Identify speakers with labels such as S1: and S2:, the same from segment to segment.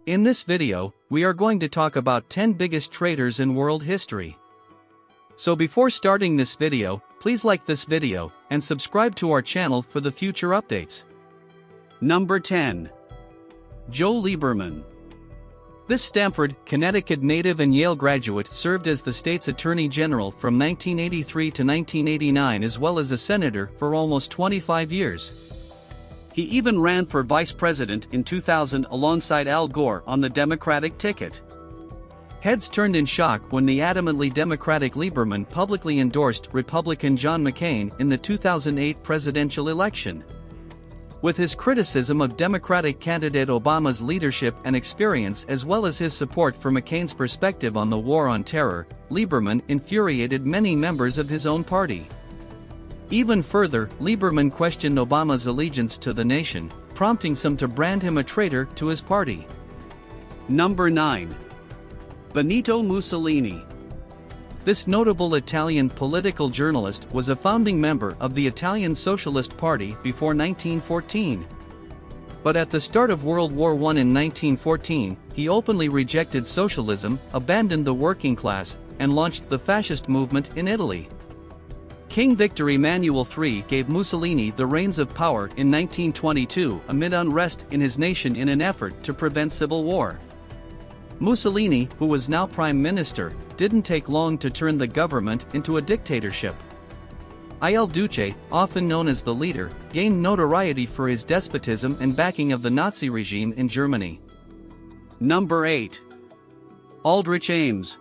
S1: In this video, we are going to talk about 10 biggest traitors in world history. So before starting this video, please like this video and subscribe to our channel for the future updates. Number 10. Joe Lieberman. This Stamford, Connecticut native and Yale graduate served as the state's Attorney General from 1983 to 1989 as well as a senator for almost 25 years. He even ran for vice president in 2000 alongside Al Gore on the Democratic ticket. Heads turned in shock when the adamantly Democratic Lieberman publicly endorsed Republican John McCain in the 2008 presidential election. With his criticism of Democratic candidate Obama's leadership and experience as well as his support for McCain's perspective on the war on terror, Lieberman infuriated many members of his own party. Even further, Lieberman questioned Obama's allegiance to the nation, prompting some to brand him a traitor to his party. Number 9. Benito Mussolini. This notable Italian political journalist was a founding member of the Italian Socialist Party before 1914. But at the start of World War I in 1914, he openly rejected socialism, abandoned the working class, and launched the fascist movement in Italy. King Victor Emmanuel III gave Mussolini the reins of power in 1922 amid unrest in his nation in an effort to prevent civil war. Mussolini, who was now prime minister, didn't take long to turn the government into a dictatorship. Il Duce, often known as the leader, gained notoriety for his despotism and backing of the Nazi regime in Germany. Number 8. Aldrich Ames.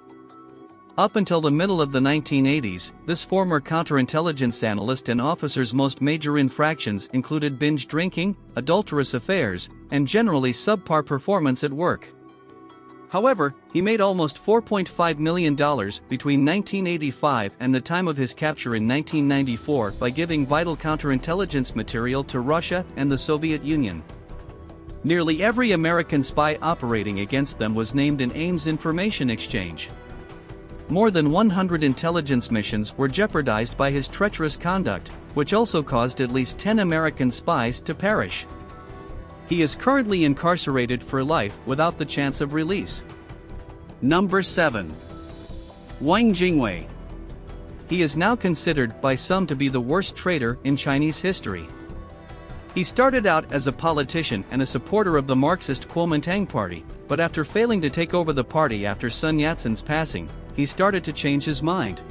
S1: Up until the middle of the 1980s, this former counterintelligence analyst and officer's most major infractions included binge drinking, adulterous affairs, and generally subpar performance at work. However, he made almost $4.5 million between 1985 and the time of his capture in 1994 by giving vital counterintelligence material to Russia and the Soviet Union. Nearly every American spy operating against them was named in Ames' information exchange. More than 100 intelligence missions were jeopardized by his treacherous conduct, which also caused at least 10 American spies to perish. He is currently incarcerated for life without the chance of release. Number 7. Wang Jingwei. He is now considered by some to be the worst traitor in Chinese history. He started out as a politician and a supporter of the Marxist Kuomintang party, but after failing to take over the party after Sun Yat-sen's passing, he started to change his mind.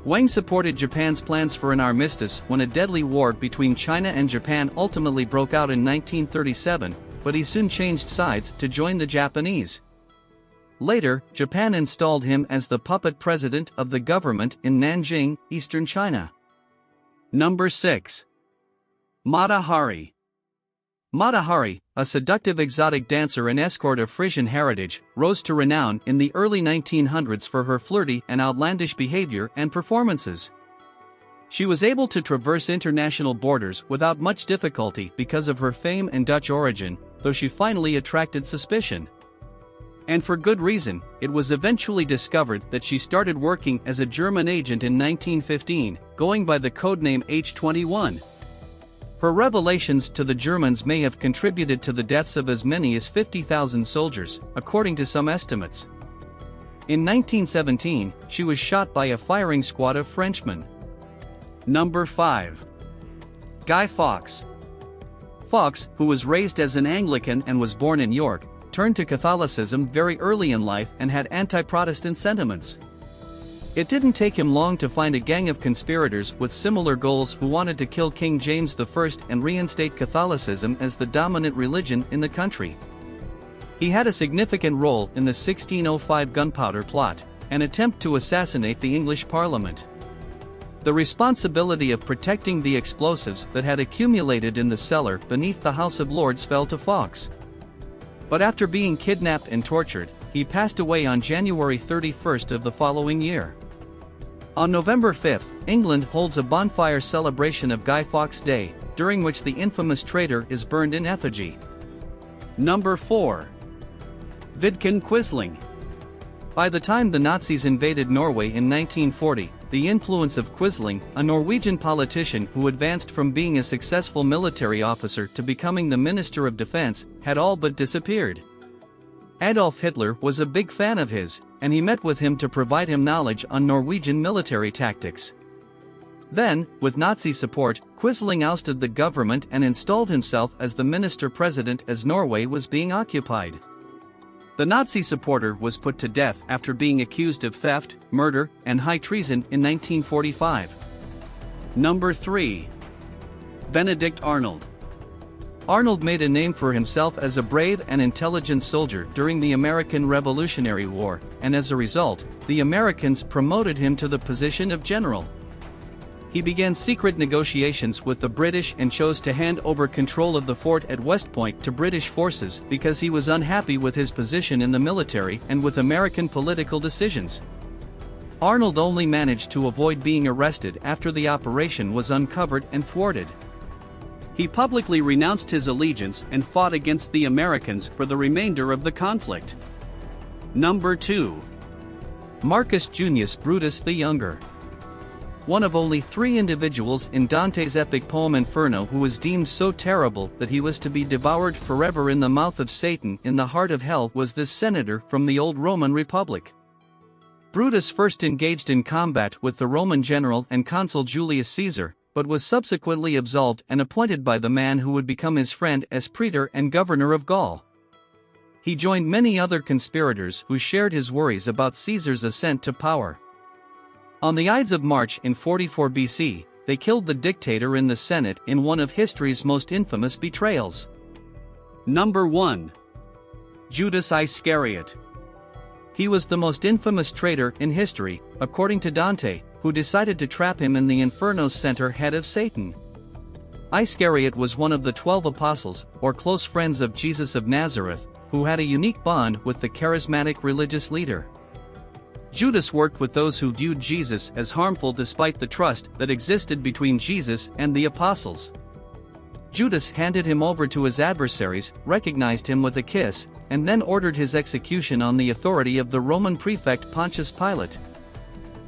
S1: Wang supported Japan's plans for an armistice when a deadly war between China and Japan ultimately broke out in 1937, but he soon changed sides to join the Japanese. Later, Japan installed him as the puppet president of the government in Nanjing, eastern China. Number 6. Mata Hari. Mata Hari, a seductive exotic dancer and escort of Frisian heritage, rose to renown in the early 1900s for her flirty and outlandish behavior and performances. She was able to traverse international borders without much difficulty because of her fame and Dutch origin, though she finally attracted suspicion. And for good reason. It was eventually discovered that she started working as a German agent in 1915, going by the codename H-21. Her revelations to the Germans may have contributed to the deaths of as many as 50,000 soldiers, according to some estimates. In 1917, she was shot by a firing squad of Frenchmen. Number 5. Guy Fawkes. Fawkes, who was raised as an Anglican and was born in York, turned to Catholicism very early in life and had anti-Protestant sentiments. It didn't take him long to find a gang of conspirators with similar goals who wanted to kill King James I and reinstate Catholicism as the dominant religion in the country. He had a significant role in the 1605 gunpowder plot, an attempt to assassinate the English Parliament. The responsibility of protecting the explosives that had accumulated in the cellar beneath the House of Lords fell to Fawkes. But after being kidnapped and tortured, he passed away on January 31st of the following year. On November 5, England holds a bonfire celebration of Guy Fawkes Day, during which the infamous traitor is burned in effigy. Number 4. Vidkun Quisling. By the time the Nazis invaded Norway in 1940, the influence of Quisling, a Norwegian politician who advanced from being a successful military officer to becoming the Minister of Defense, had all but disappeared. Adolf Hitler was a big fan of his, and he met with him to provide him knowledge on Norwegian military tactics. Then, with Nazi support, Quisling ousted the government and installed himself as the minister-president as Norway was being occupied. The Nazi supporter was put to death after being accused of theft, murder, and high treason in 1945. Number 3. Benedict Arnold. Arnold made a name for himself as a brave and intelligent soldier during the American Revolutionary War, and as a result, the Americans promoted him to the position of general. He began secret negotiations with the British and chose to hand over control of the fort at West Point to British forces because he was unhappy with his position in the military and with American political decisions. Arnold only managed to avoid being arrested after the operation was uncovered and thwarted. He publicly renounced his allegiance and fought against the Americans for the remainder of the conflict. Number 2. Marcus Junius Brutus the Younger. One of only 3 individuals in Dante's epic poem Inferno who was deemed so terrible that he was to be devoured forever in the mouth of Satan in the heart of hell was this senator from the old Roman Republic. Brutus first engaged in combat with the Roman general and consul Julius Caesar, but was subsequently absolved and appointed by the man who would become his friend as praetor and governor of Gaul. He joined many other conspirators who shared his worries about Caesar's ascent to power. On the Ides of March in 44 BC, they killed the dictator in the Senate in one of history's most infamous betrayals. Number 1. Judas Iscariot. He was the most infamous traitor in history, according to Dante, who decided to trap him in the Inferno's center head of Satan. Iscariot was one of the 12 apostles, or close friends of Jesus of Nazareth, who had a unique bond with the charismatic religious leader. Judas worked with those who viewed Jesus as harmful despite the trust that existed between Jesus and the apostles. Judas handed him over to his adversaries, recognized him with a kiss, and then ordered his execution on the authority of the Roman prefect Pontius Pilate.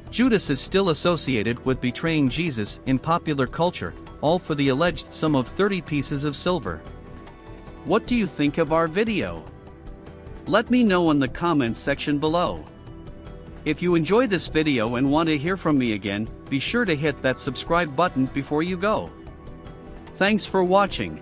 S1: Judas is still associated with betraying Jesus in popular culture, all for the alleged sum of 30 pieces of silver. What do you think of our video? Let me know in the comments section below. If you enjoy this video and want to hear from me again, be sure to hit that subscribe button before you go. Thanks for watching.